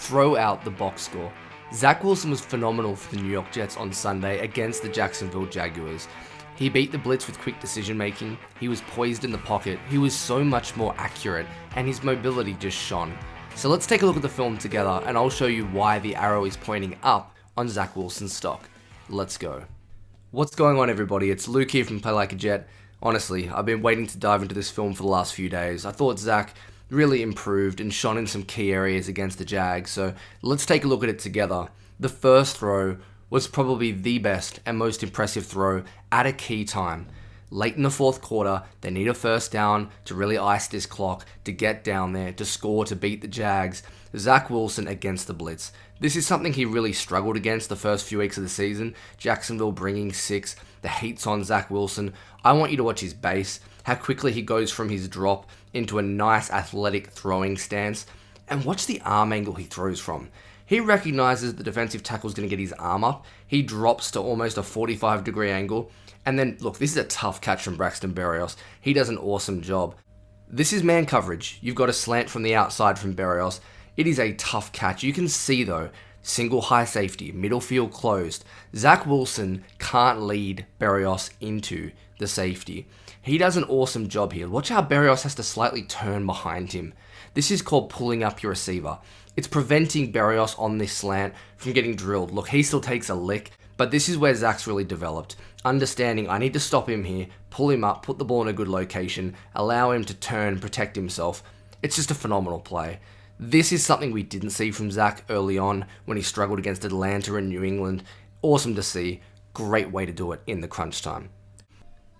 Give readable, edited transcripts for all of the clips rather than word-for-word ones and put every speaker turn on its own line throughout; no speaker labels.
throw out the box score. Zach Wilson was phenomenal for the New York Jets on Sunday against the Jacksonville Jaguars. He beat the blitz with quick decision making, he was poised in the pocket, he was so much more accurate, and his mobility just shone. So let's take a look at the film together and I'll show you why the arrow is pointing up on Zach Wilson's stock. Let's go. What's going on, everybody? It's Luke here from Play Like a Jet. Honestly, I've been waiting to dive into this film for the last few days. I thought Zach really improved and shone in some key areas against the Jags, so let's take a look at it together. The first throw was probably the best and most impressive throw at a key time. Late in the fourth quarter, they need a first down to really ice this clock, to get down there, to score, to beat the Jags. Zach Wilson against the blitz. This is something he really struggled against the first few weeks of the season. Jacksonville bringing 6. The heat's on Zach Wilson. I want you to watch his base, how quickly he goes from his drop into a nice athletic throwing stance, and watch the arm angle he throws from. He recognizes the defensive tackle is going to get his arm up. He drops to almost a 45-degree angle. And then, look, this is a tough catch from Braxton Berrios. He does an awesome job. This is man coverage. You've got a slant from the outside from Berrios. It is a tough catch. You can see, though, single high safety, middle field closed. Zach Wilson can't lead Berrios into the safety. He does an awesome job here. Watch how Berrios has to slightly turn behind him. This is called pulling up your receiver. It's preventing Berrios on this slant from getting drilled. Look, he still takes a lick, but this is where Zach's really developed. Understanding, I need to stop him here, pull him up, put the ball in a good location, allow him to turn, protect himself. It's just a phenomenal play. This is something we didn't see from Zach early on when he struggled against Atlanta and New England. Awesome to see. Great way to do it in the crunch time.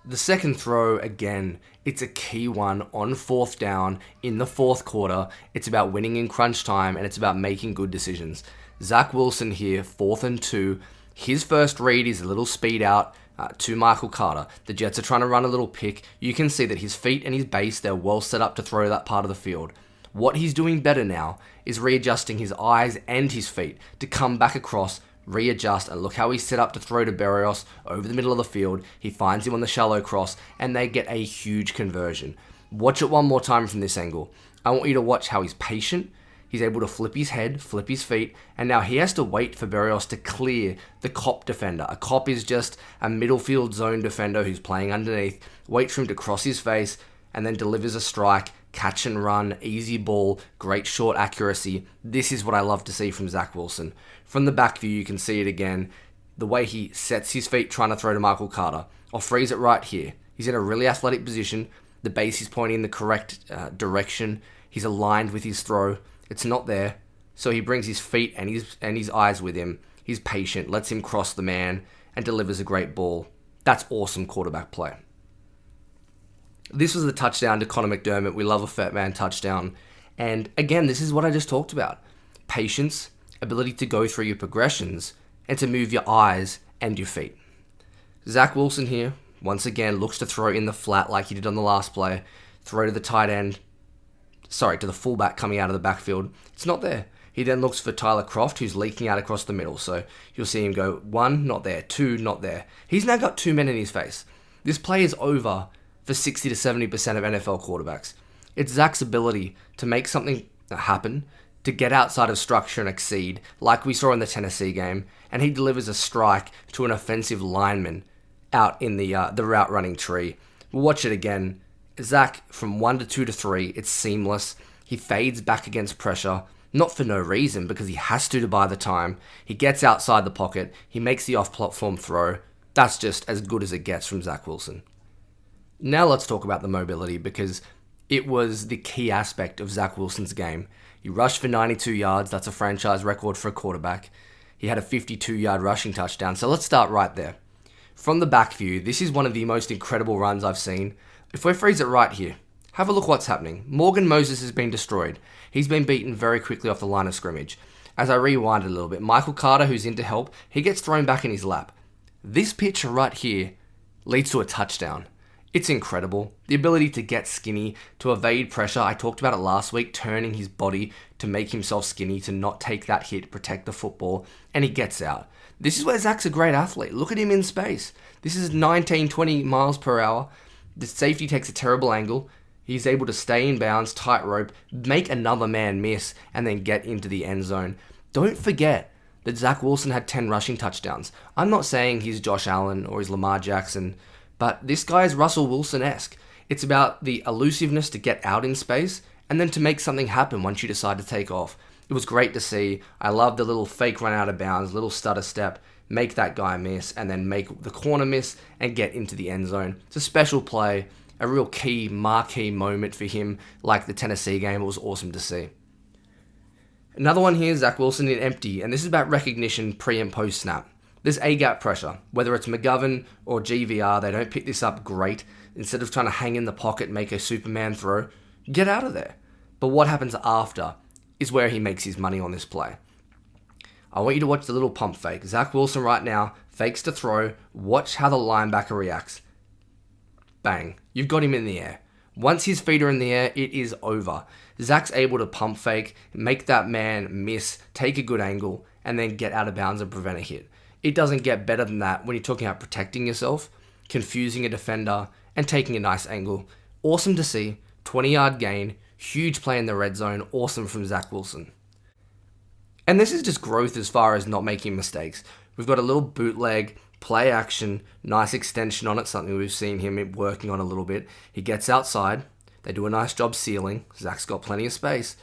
The second throw, again, it's a key one on fourth down in the fourth quarter. It's about winning in crunch time and it's about making good decisions. Zach Wilson here, 4th and 2. His first read is a little speed out to Michael Carter. The Jets are trying to run a little pick. You can see that his feet and his base, they're well set up to throw that part of the field. What he's doing better now is readjusting his eyes and his feet to come back across, readjust, and look how he's set up to throw to Berrios over the middle of the field. He finds him on the shallow cross, and they get a huge conversion. Watch it one more time from this angle. I want you to watch how he's patient. He's able to flip his head, flip his feet, and now he has to wait for Berrios to clear the cop defender. A cop is just a middle field zone defender who's playing underneath. Wait for him to cross his face, and then delivers a strike. Catch and run, easy ball, great short accuracy. This is what I love to see from Zach Wilson. From the back view, you can see it again. The way he sets his feet trying to throw to Michael Carter. I'll freeze it right here. He's in a really athletic position. The base is pointing in the correct direction. He's aligned with his throw. It's not there. So he brings his feet and his eyes with him. He's patient, lets him cross the man, and delivers a great ball. That's awesome quarterback play. This was the touchdown to Connor McDermott. We love a fat man touchdown. And again, this is what I just talked about. Patience, ability to go through your progressions, and to move your eyes and your feet. Zach Wilson here, once again, looks to throw in the flat like he did on the last play. Throw to the tight end. To the fullback coming out of the backfield. It's not there. He then looks for Tyler Kroft, who's leaking out across the middle. So you'll see him go 1, not there, 2, not there. He's now got 2 men in his face. This play is over for 60 to 70% of NFL quarterbacks. It's Zach's ability to make something happen, to get outside of structure and exceed, like we saw in the Tennessee game, and he delivers a strike to an offensive lineman out in the route running tree. We'll watch it again. Zach, from 1 to 2 to 3, it's seamless. He fades back against pressure, not for no reason, because he has to buy the time. He gets outside the pocket. He makes the off-platform throw. That's just as good as it gets from Zach Wilson. Now let's talk about the mobility, because it was the key aspect of Zach Wilson's game. He rushed for 92 yards. That's a franchise record for a quarterback. He had a 52-yard rushing touchdown. So let's start right there. From the back view, this is one of the most incredible runs I've seen. If we freeze it right here, have a look what's happening. Morgan Moses has been destroyed. He's been beaten very quickly off the line of scrimmage. As I rewind it a little bit, Michael Carter, who's in to help, he gets thrown back in his lap. This picture right here leads to a touchdown. It's incredible. The ability to get skinny, to evade pressure. I talked about it last week, turning his body to make himself skinny, to not take that hit, protect the football, and he gets out. This is where Zach's a great athlete. Look at him in space. This is 19, 20 miles per hour. The safety takes a terrible angle. He's able to stay in bounds, tightrope, make another man miss, and then get into the end zone. Don't forget that Zach Wilson had 10 rushing touchdowns. I'm not saying he's Josh Allen or he's Lamar Jackson, but this guy is Russell Wilson-esque. It's about the elusiveness to get out in space and then to make something happen once you decide to take off. It was great to see. I love the little fake run out of bounds, little stutter step, make that guy miss, and then make the corner miss and get into the end zone. It's a special play, a real key, marquee moment for him, like the Tennessee game. It was awesome to see. Another one here, Zach Wilson in empty, and this is about recognition pre and post snap. There's A-gap pressure. Whether it's McGovern or GVR, they don't pick this up great. Instead of trying to hang in the pocket and make a Superman throw, get out of there. But what happens after is where he makes his money on this play. I want you to watch the little pump fake. Zach Wilson right now fakes to throw. Watch how the linebacker reacts. Bang. You've got him in the air. Once his feet are in the air, it is over. Zach's able to pump fake, make that man miss, take a good angle, and then get out of bounds and prevent a hit. It doesn't get better than that when you're talking about protecting yourself, confusing a defender, and taking a nice angle. Awesome to see. 20-yard gain. Huge play in the red zone. Awesome from Zach Wilson. And this is just growth as far as not making mistakes. We've got a little bootleg, play action, nice extension on it, something we've seen him working on a little bit. He gets outside. They do a nice job sealing. Zach's got plenty of space.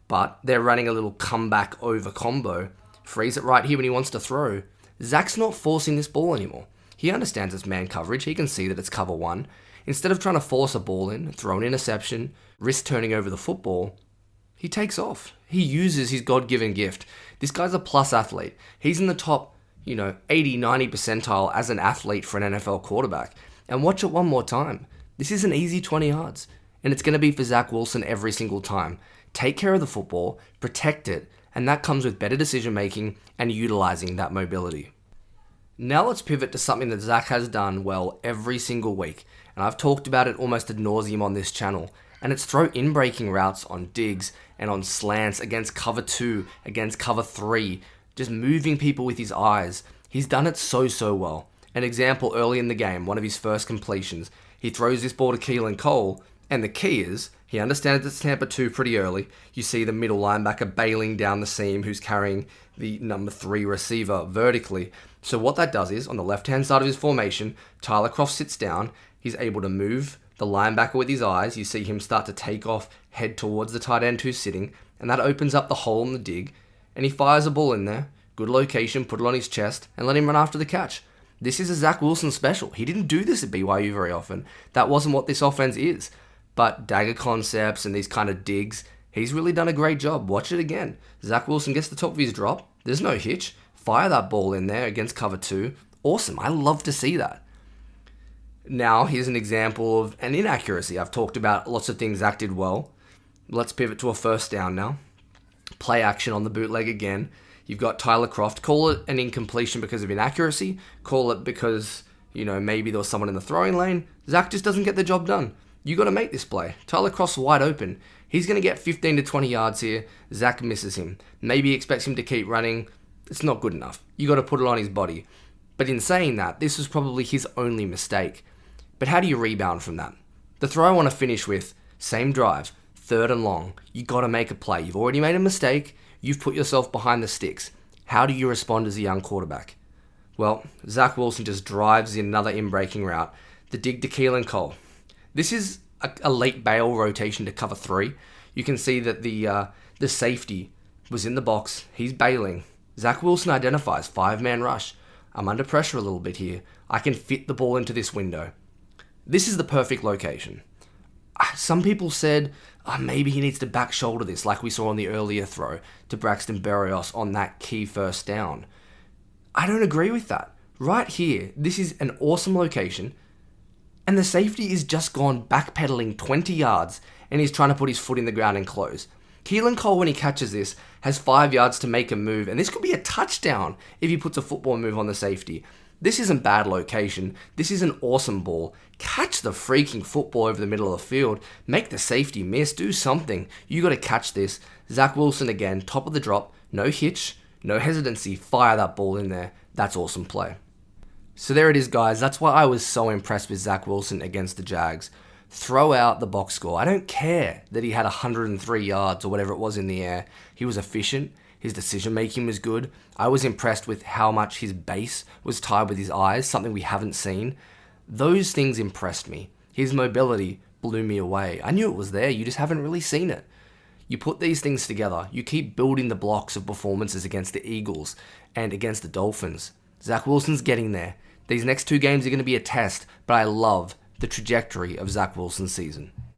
But they're running a little comeback over combo. Frees it right here when he wants to throw. Zach's not forcing this ball anymore. He understands it's man coverage. He can see that it's cover one. Instead of trying to force a ball in, throw an interception, risk turning over the football, he takes off. He uses his God-given gift. This guy's a plus athlete. He's in the top, 80, 90 percentile as an athlete for an NFL quarterback. And watch it one more time. This is an easy 20 yards. And it's going to be for Zach Wilson every single time. Take care of the football, protect it, and that comes with better decision making and utilizing that mobility. Now let's pivot to something that Zach has done well every single week. And I've talked about it almost ad nauseum on this channel. And it's throw in-breaking routes on digs and on slants against cover 2, against cover 3, just moving people with his eyes. He's done it so well. An example early in the game, one of his first completions, he throws this ball to Keelan Cole, and the key is, he understands it's Tampa 2 pretty early. You see the middle linebacker bailing down the seam who's carrying the number 3 receiver vertically. So what that does is, on the left-hand side of his formation, Tyler Kroft sits down, he's able to move the linebacker with his eyes. You see him start to take off, head towards the tight end who's sitting, and that opens up the hole in the dig, and he fires a ball in there. Good location, put it on his chest, and let him run after the catch. This is a Zach Wilson special. He didn't do this at BYU very often. That wasn't what this offense is. But dagger concepts and these kind of digs, he's really done a great job. Watch it again. Zach Wilson gets the top of his drop. There's no hitch. Fire that ball in there against cover 2. Awesome. I love to see that. Now, here's an example of an inaccuracy. I've talked about lots of things Zach did well. Let's pivot to a first down now. Play action on the bootleg again. You've got Tyler Kroft. Call it an incompletion because of inaccuracy. Call it because, maybe there was someone in the throwing lane. Zach just doesn't get the job done. You got to make this play. Tyler Kroft's wide open. He's going to get 15 to 20 yards here. Zach misses him. Maybe he expects him to keep running. It's not good enough. You got to put it on his body. But in saying that, this was probably his only mistake. But how do you rebound from that? The throw I want to finish with, same drive, 3rd and long. You got to make a play. You've already made a mistake. You've put yourself behind the sticks. How do you respond as a young quarterback? Well, Zach Wilson just drives in another in-breaking route. The dig to Keelan Cole. This is a late bail rotation to cover 3. You can see that the safety was in the box. He's bailing. Zach Wilson identifies 5-man rush. I'm under pressure a little bit here. I can fit the ball into this window. This is the perfect location. Some people said, maybe he needs to back shoulder this, like we saw on the earlier throw to Braxton Berrios on that key first down. I don't agree with that. Right here, this is an awesome location, and the safety is just gone backpedaling 20 yards, and he's trying to put his foot in the ground and close. Keelan Cole, when he catches this, has 5 yards to make a move, and this could be a touchdown if he puts a football move on the safety. This isn't bad location. This is an awesome ball. Catch the freaking football over the middle of the field. Make the safety miss. Do something. You got to catch this. Zach Wilson again, top of the drop. No hitch, no hesitancy. Fire that ball in there. That's awesome play. So there it is, guys. That's why I was so impressed with Zach Wilson against the Jags. Throw out the box score. I don't care that he had 103 yards or whatever it was in the air. He was efficient. His decision making was good. I was impressed with how much his base was tied with his eyes, something we haven't seen. Those things impressed me. His mobility blew me away. I knew it was there, you just haven't really seen it. You put these things together, you keep building the blocks of performances against the Eagles and against the Dolphins. Zach Wilson's getting there. These next two games are going to be a test, but I love the trajectory of Zach Wilson's season.